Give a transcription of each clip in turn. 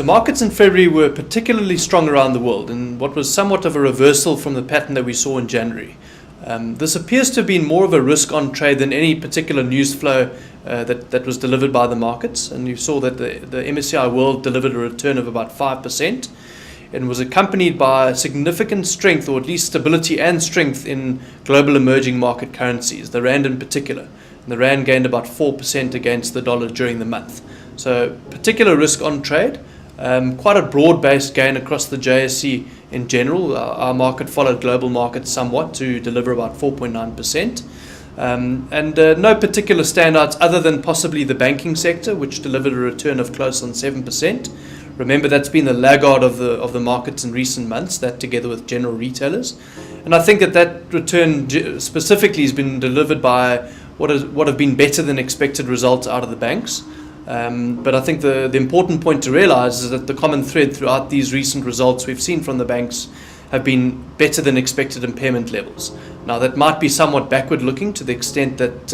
So markets in February were particularly strong around the world in what was somewhat of a reversal from the pattern that we saw in January. This appears to have been more of a risk-on trade than any particular news flow that was delivered by the markets. And you saw that the MSCI World delivered a return of about 5% and was accompanied by significant strength, or at least stability and strength, in global emerging market currencies, the rand in particular. And the rand gained about 4% against the dollar during the month. So particular risk-on trade. Quite a broad-based gain across the JSE in general. Our market followed global markets somewhat to deliver about 4.9%. No particular standouts other than possibly the banking sector, which delivered a return of close on 7%. Remember, that's been the laggard of the markets in recent months, that together with general retailers. And I think that return specifically has been delivered by what have been better than expected results out of the banks. But I think the important point to realize is that the common thread throughout these recent results we've seen from the banks have been better than expected impairment levels. Now, that might be somewhat backward looking to the extent that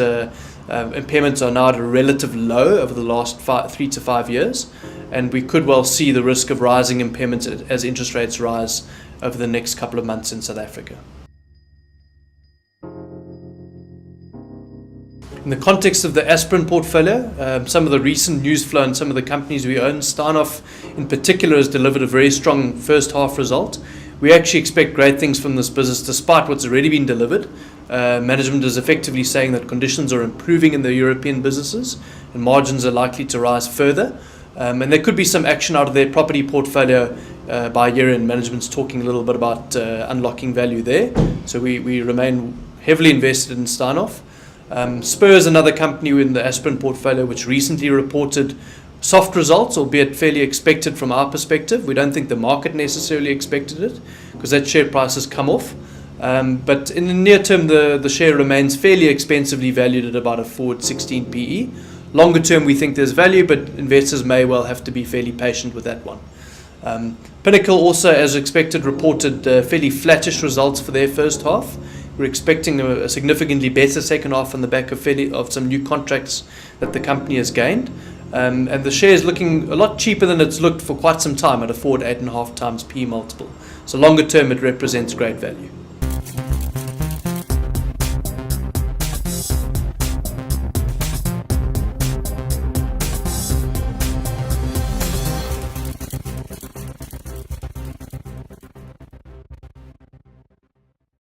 impairments are now at a relative low over the last 3 to 5 years, and we could well see the risk of rising impairments as interest rates rise over the next couple of months in South Africa. In the context of the Aspirant Portfolio, some of the recent news flow and some of the companies we own, Steinhoff in particular has delivered a very strong first half result. We actually expect great things from this business despite what's already been delivered. Management is effectively saying that conditions are improving in the European businesses and margins are likely to rise further. And there could be some action out of their property portfolio by year-end. Management's talking a little bit about unlocking value there. So we remain heavily invested in Steinhoff. Spur is another company in the Aspirant Portfolio which recently reported soft results, albeit fairly expected from our perspective. We don't think the market necessarily expected it because that share price has come off. But in the near term, the share remains fairly expensively valued at about a forward 16 PE. Longer term, we think there's value, but investors may well have to be fairly patient with that one. Pinnacle also, as expected, reported fairly flattish results for their first half. We're expecting a significantly better second half on the back of some new contracts that the company has gained. And the share is looking a lot cheaper than it's looked for quite some time at a forward 8.5 times P multiple. So longer term, it represents great value.